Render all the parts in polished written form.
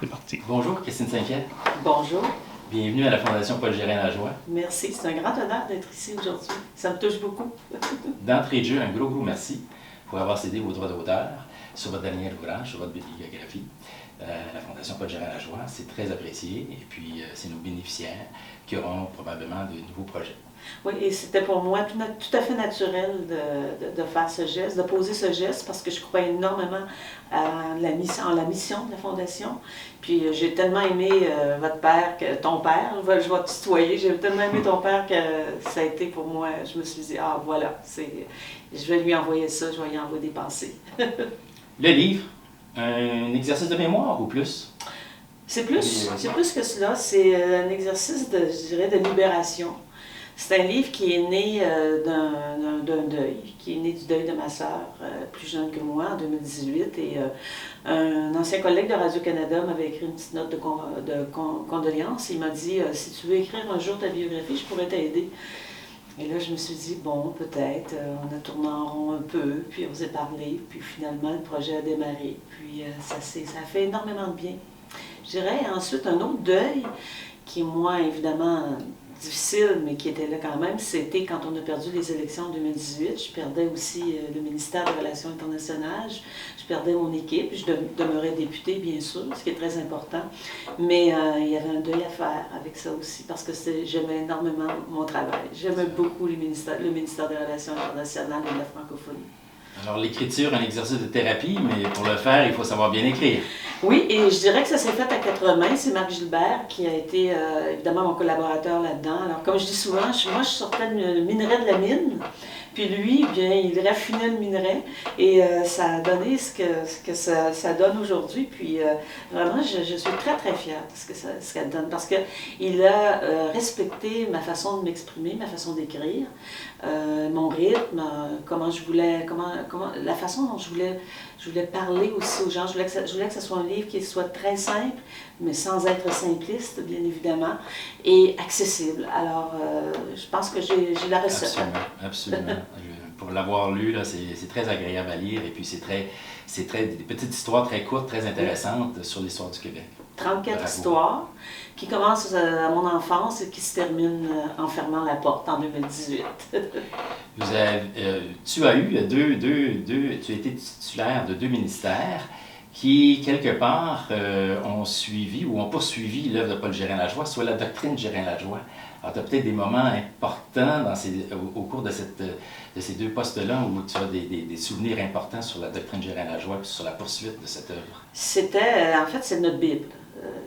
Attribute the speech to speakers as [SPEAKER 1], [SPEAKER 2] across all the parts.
[SPEAKER 1] C'est parti.
[SPEAKER 2] Bonjour, Christine Saint-Pierre.
[SPEAKER 3] Bonjour.
[SPEAKER 2] Bienvenue à la Fondation Paul Gérin-Lajoie.
[SPEAKER 3] Merci. C'est un grand honneur d'être ici aujourd'hui. Ça me touche beaucoup.
[SPEAKER 2] D'entrée de jeu, un gros merci pour avoir cédé vos droits d'auteur sur votre dernier ouvrage, sur votre bibliographie. La Fondation Paul Gérin-Lajoie, c'est très apprécié et puis c'est nos bénéficiaires qui auront probablement de nouveaux projets.
[SPEAKER 3] Oui, et c'était pour moi tout à fait naturel de faire ce geste, de poser ce geste, parce que je crois énormément à la mission de la Fondation. Puis j'ai tellement aimé votre père, ton père, je vais te tutoyer, j'ai tellement aimé ton père que ça a été pour moi, je me suis dit, ah voilà, je vais lui envoyer ça, je vais lui envoyer des pensées.
[SPEAKER 2] Le livre, un exercice de mémoire ou plus?
[SPEAKER 3] C'est plus que cela, c'est un exercice je dirais, de libération. C'est un livre qui est né d'un deuil, qui est né du deuil de ma sœur, plus jeune que moi, en 2018. Et un ancien collègue de Radio-Canada m'avait écrit une petite note de condoléances. Il m'a dit si tu veux écrire un jour ta biographie, je pourrais t'aider. Et là, je me suis dit, bon, peut-être, on a tourné en rond un peu, puis on s'est parlé, puis finalement, le projet a démarré. Puis ça a fait énormément de bien. Je dirais ensuite un autre deuil, qui est moins évidemment difficile, mais qui était là quand même, c'était quand on a perdu les élections en 2018. Je perdais aussi le ministère des Relations internationales, je perdais mon équipe, je demeurais députée, bien sûr, ce qui est très important, mais il y avait un deuil à faire avec ça aussi, parce que j'aimais énormément mon travail. J'aimais beaucoup le ministère des Relations internationales et de la francophonie.
[SPEAKER 2] Alors l'écriture, un exercice de thérapie, mais pour le faire, il faut savoir bien écrire.
[SPEAKER 3] Oui, et je dirais que ça s'est fait à quatre mains. C'est Marc Gilbert qui a été évidemment mon collaborateur là-dedans. Alors comme je dis souvent, moi je sortais le minerai de la mine, puis lui, bien, il raffinait le minerai et ça a donné ce que ça donne aujourd'hui. Puis vraiment, je suis très très fière de ce qu'elle donne, parce qu'il a respecté ma façon de m'exprimer, ma façon d'écrire, mon rythme, la façon dont je voulais parler aussi aux gens. Je voulais que ce soit un livre qui soit très simple, mais sans être simpliste, bien évidemment, et accessible. Alors, je pense que j'ai la recette.
[SPEAKER 2] Absolument. Pour l'avoir lu, c'est très agréable à lire, et puis c'est des petites histoires très courtes, très intéressantes sur l'histoire du Québec.
[SPEAKER 3] 34 histoires qui commencent à mon enfance et qui se terminent en fermant la porte en 2018.
[SPEAKER 2] Tu as eu tu as été titulaire de 2 ministères qui, quelque part, ont suivi ou ont poursuivi l'œuvre de Paul Gérin-Lajoie, soit la doctrine Gérin-Lajoie. Alors, tu as peut-être des moments importants au cours de ces 2 postes-là où tu as des souvenirs importants sur la doctrine Gérin-Lajoie et sur la poursuite de cette œuvre.
[SPEAKER 3] En fait, c'est notre Bible.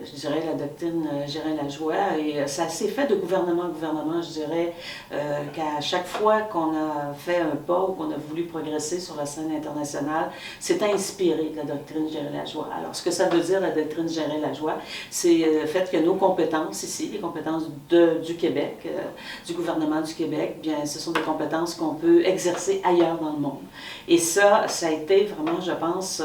[SPEAKER 3] Je dirais la doctrine Gérin-Lajoie, et ça s'est fait de gouvernement en gouvernement. Je dirais qu'à chaque fois qu'on a fait un pas ou qu'on a voulu progresser sur la scène internationale, c'est inspiré de la doctrine Gérin-Lajoie. Alors, ce que ça veut dire, la doctrine Gérin-Lajoie, c'est le fait que nos compétences ici, les compétences du Québec, du gouvernement du Québec, bien, ce sont des compétences qu'on peut exercer ailleurs dans le monde. Et ça a été vraiment, je pense,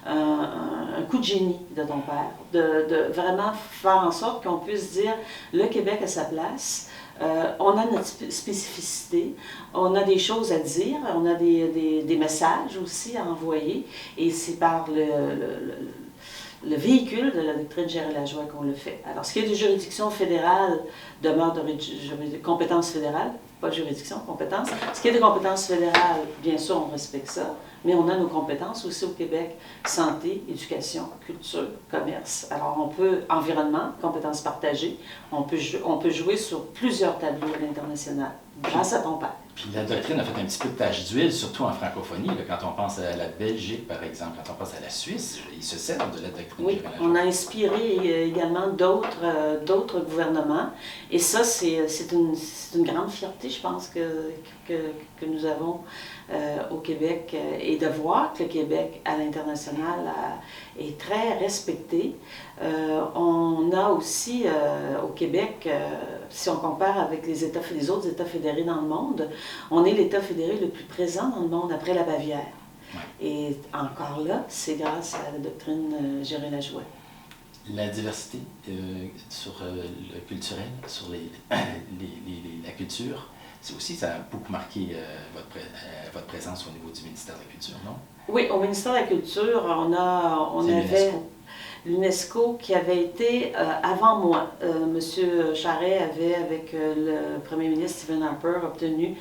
[SPEAKER 3] un coup de génie de ton père, de vraiment faire en sorte qu'on puisse dire le Québec a sa place, on a notre spécificité, on a des choses à dire, on a des messages aussi à envoyer, et c'est par le véhicule de la doctrine Gérin-Lajoie qu'on le fait. Alors, ce qui est de juridiction fédérale demeure de compétence fédérale, pas juridiction, compétence. Ce qui est de compétences fédérales, bien sûr, on respecte ça, mais on a nos compétences aussi au Québec: santé, éducation, culture, commerce. Alors, on peut, environnement, compétences partagées, on peut jouer sur plusieurs tableaux à l'international, grâce à ton père.
[SPEAKER 2] Puis la doctrine a fait un petit peu de tache d'huile, surtout en francophonie. Là, quand on pense à la Belgique, par exemple, quand on pense à la Suisse, ils se servent de la doctrine.
[SPEAKER 3] Oui, on a inspiré également d'autres gouvernements. Et ça, c'est une grande fierté, je pense, que nous avons au Québec. Et de voir que le Québec, à l'international, est très respecté. On a aussi au Québec, si on compare avec les autres États fédérés dans le monde, on est l'État fédéré le plus présent dans le monde après la Bavière. Ouais. Et encore là, c'est grâce à la doctrine Gérin-Lajoie.
[SPEAKER 2] La diversité sur le culturel, sur la culture, c'est aussi, ça a beaucoup marqué votre présence au niveau du ministère de la Culture, non?
[SPEAKER 3] Oui, au ministère de la Culture, on avait... l'UNESCO qui avait été avant moi. Monsieur Charest avait, avec le premier ministre Stephen Harper, obtenu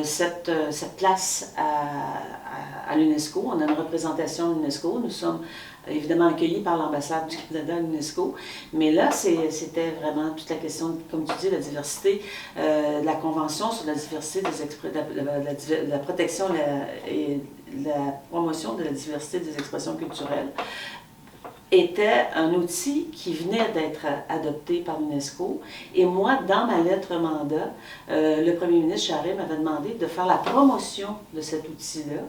[SPEAKER 3] cette place à l'UNESCO. On a une représentation de l'UNESCO. Nous sommes évidemment accueillis par l'ambassade du Canada à l'UNESCO. Mais là, c'était vraiment toute la question, comme tu dis, la diversité, la Convention sur la diversité la protection et la promotion de la diversité des expressions culturelles était un outil qui venait d'être adopté par l'UNESCO. Et moi, dans ma lettre mandat, le premier ministre Charest m'avait demandé de faire la promotion de cet outil-là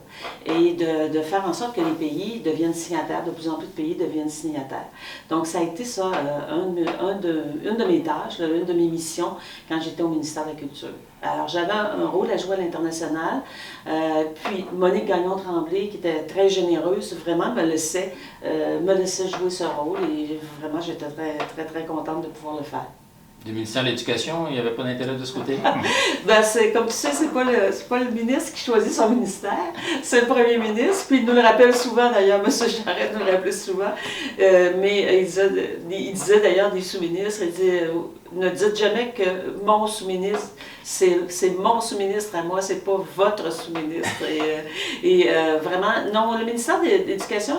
[SPEAKER 3] et de faire en sorte que les pays deviennent signataires, de plus en plus de pays deviennent signataires. Donc, ça a été ça, une de mes tâches, une de mes missions quand j'étais au ministère de la Culture. Alors, j'avais un rôle à jouer à l'international. Puis, Monique Gagnon-Tremblay, qui était très généreuse, vraiment me laissait jouer ce rôle. Et vraiment, j'étais très, très, très contente de pouvoir le faire.
[SPEAKER 2] Du ministère de l'Éducation, il n'y avait pas d'intérêt de ce côté-là?
[SPEAKER 3] Ben, comme tu sais, c'est pas le ministre qui choisit son ministère, c'est le premier ministre. Puis il nous le rappelle souvent, d'ailleurs, M. Charest nous le rappelait souvent. Mais il disait d'ailleurs des sous-ministres, il disait ne dites jamais que mon sous-ministre, c'est mon sous-ministre à moi, c'est pas votre sous-ministre. Vraiment, non, le ministère de l'Éducation,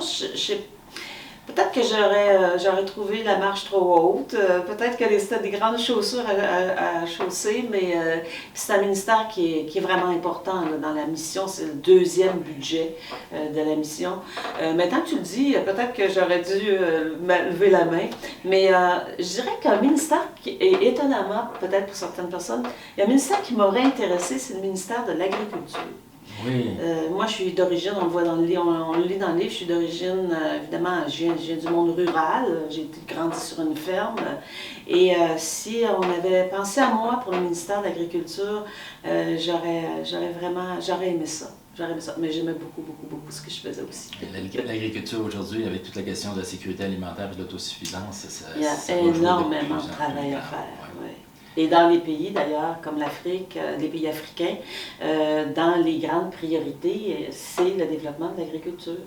[SPEAKER 3] peut-être que j'aurais trouvé la marche trop haute, peut-être que c'était des grandes chaussures à chausser, mais c'est un ministère qui est vraiment important là, dans la mission. C'est le deuxième budget de la mission. Maintenant que tu le dis, peut-être que j'aurais dû lever la main, mais je dirais qu'un ministère qui est étonnamment, peut-être pour certaines personnes, il y a un ministère qui m'aurait intéressé, c'est le ministère de l'Agriculture.
[SPEAKER 2] Oui.
[SPEAKER 3] Moi, je suis d'origine, on le voit dans le livre, on le lit dans le livre, je suis d'origine, évidemment, je viens du monde rural, j'ai grandi sur une ferme. Et si on avait pensé à moi pour le ministère de l'Agriculture, j'aurais aimé ça. Mais j'aimais beaucoup, beaucoup, beaucoup ce que je faisais aussi.
[SPEAKER 2] L'agriculture aujourd'hui, avec toute la question de la sécurité alimentaire et de l'autosuffisance,
[SPEAKER 3] il y a énormément de travail à faire. Ouais. Et dans les pays, d'ailleurs, comme l'Afrique, les pays africains, dans les grandes priorités, c'est le développement de l'agriculture.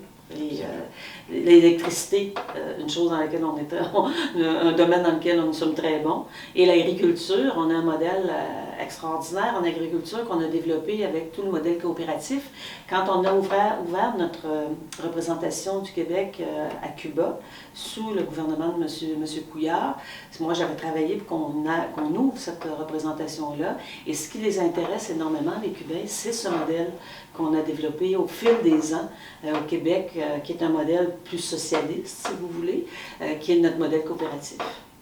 [SPEAKER 3] L'électricité, une chose dans laquelle un domaine dans lequel nous sommes très bons. Et l'agriculture, on a un modèle extraordinaire en agriculture qu'on a développé avec tout le modèle coopératif. Quand on a ouvert notre représentation du Québec à Cuba, sous le gouvernement de M. Couillard, moi j'avais travaillé pour qu'on ouvre cette représentation-là. Et ce qui les intéresse énormément, les Cubains, c'est ce modèle qu'on a développé au fil des ans au Québec, qui est un modèle plus socialiste, si vous voulez, qui est notre modèle coopératif.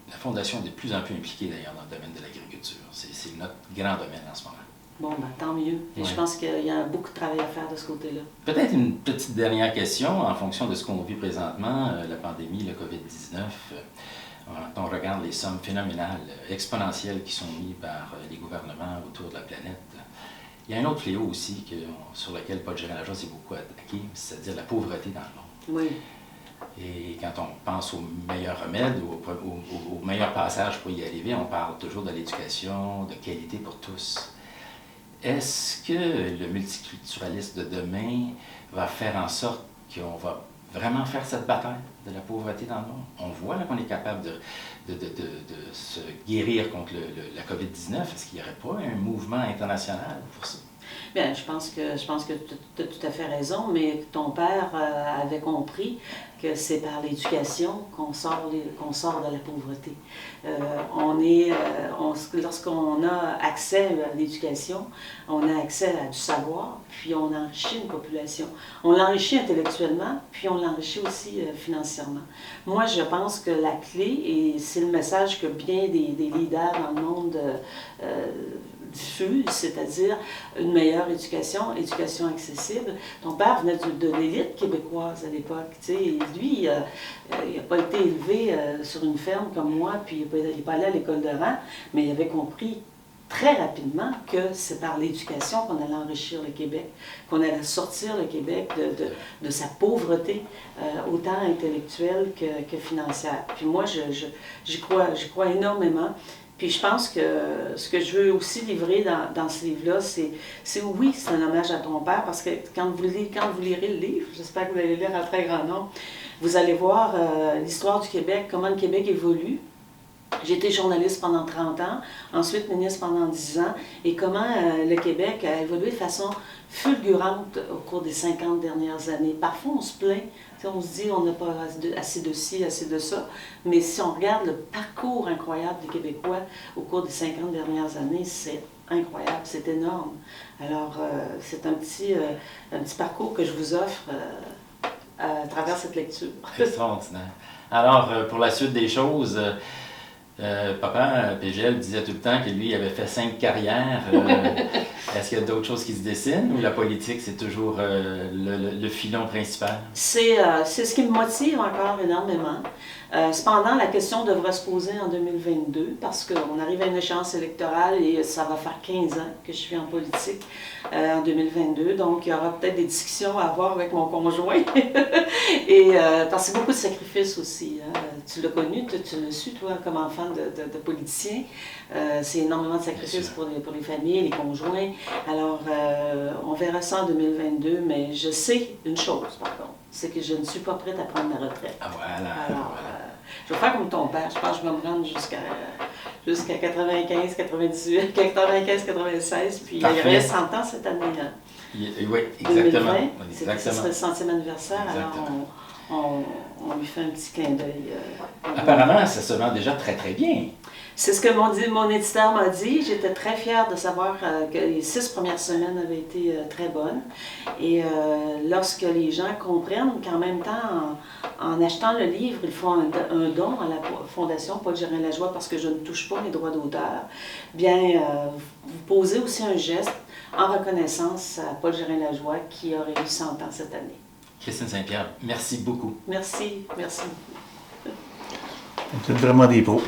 [SPEAKER 2] La Fondation est de plus en plus impliquée d'ailleurs dans le domaine de l'agriculture. C'est notre grand domaine en ce moment.
[SPEAKER 3] Bon, ben, tant mieux. Et je pense qu'il y a beaucoup de travail à faire de ce côté-là.
[SPEAKER 2] Peut-être une petite dernière question en fonction de ce qu'on vit présentement, la pandémie, le COVID-19. Quand on regarde les sommes phénoménales, exponentielles qui sont mises par les gouvernements autour de la planète, il y a un autre fléau aussi sur lequel Paul Gérin-Lajoie s'est beaucoup attaqué, c'est-à-dire la pauvreté dans le monde.
[SPEAKER 3] Oui.
[SPEAKER 2] Et quand on pense au meilleur remède, au meilleur passage pour y arriver, on parle toujours de l'éducation, de qualité pour tous. Est-ce que le multiculturalisme de demain va faire en sorte qu'on va vraiment faire cette bataille de la pauvreté dans le monde? On voit là qu'on est capable de se guérir contre la COVID-19. Est-ce qu'il n'y aurait pas un mouvement international pour ça?
[SPEAKER 3] Bien, je pense que tu as tout à fait raison, mais ton père avait compris que c'est par l'éducation qu'on sort de la pauvreté. Lorsqu'on a accès à l'éducation, on a accès à du savoir, puis on enrichit une population. On l'enrichit intellectuellement, puis on l'enrichit aussi financièrement. Moi, je pense que la clé, et c'est le message que bien des leaders dans le monde diffuse, c'est-à-dire une meilleure éducation accessible. Ton père venait de l'élite québécoise à l'époque. Lui, il n'a pas été élevé sur une ferme comme moi, puis il n'est pas allé à l'école de rang, mais il avait compris très rapidement que c'est par l'éducation qu'on allait enrichir le Québec, qu'on allait sortir le Québec de sa pauvreté, autant intellectuelle que financière. Puis moi, j'y crois énormément. Puis je pense que ce que je veux aussi livrer dans ce livre-là, c'est oui, c'est un hommage à ton père, parce que quand vous lirez le livre, j'espère que vous allez le lire à très grand nombre, Vous allez voir l'histoire du Québec, comment le Québec évolue. J'ai été journaliste pendant 30 ans, ensuite ministre pendant 10 ans, et comment le Québec a évolué de façon fulgurante au cours des 50 dernières années. Parfois, on se plaint, on se dit on n'a pas assez de ci, assez de ça, mais si on regarde le parcours incroyable des Québécois au cours des 50 dernières années, c'est incroyable, c'est énorme. Alors, c'est un petit parcours que je vous offre à travers cette lecture.
[SPEAKER 2] Extraordinaire. Alors, pour la suite des choses, papa, Pégel, disait tout le temps que lui, il avait fait 5 carrières. Est-ce qu'il y a d'autres choses qui se dessinent ou la politique, c'est toujours le filon principal?
[SPEAKER 3] C'est ce qui me motive encore énormément. Cependant, la question devra se poser en 2022 parce qu'on arrive à une échéance électorale et ça va faire 15 ans que je suis en politique en 2022. Donc, il y aura peut-être des discussions à avoir avec mon conjoint. Et parce que c'est beaucoup de sacrifices aussi. Hein. Tu l'as connu, tu l'as su, toi, comme enfant de politicien. C'est énormément de sacrifices pour les familles, les conjoints. Alors, on verra ça en 2022, mais je sais une chose, par contre, c'est que je ne suis pas prête à prendre ma retraite.
[SPEAKER 2] Ah voilà.
[SPEAKER 3] Alors, je vais faire comme ton père. Je pense que je vais me rendre jusqu'à 95, 98, 95, 96, puis
[SPEAKER 2] Parfait.
[SPEAKER 3] il reste 100 ans cette année. Hein.
[SPEAKER 2] Oui, exactement.
[SPEAKER 3] 2020, ce serait le 100e anniversaire,
[SPEAKER 2] Exactement.
[SPEAKER 3] alors on lui fait un petit clin d'œil.
[SPEAKER 2] Apparemment, ça se vend déjà très très bien.
[SPEAKER 3] C'est ce que mon éditeur m'a dit. J'étais très fière de savoir que les 6 premières semaines avaient été très bonnes. Et lorsque les gens comprennent qu'en même temps, en achetant le livre, ils font un don à la Fondation Paul Gérin-Lajoie parce que je ne touche pas les droits d'auteur, bien, vous posez aussi un geste en reconnaissance à Paul Gérin-Lajoie qui aurait eu 100 ans cette année.
[SPEAKER 2] Christine Saint-Pierre, merci beaucoup.
[SPEAKER 3] Merci.
[SPEAKER 1] C'est vraiment des pros.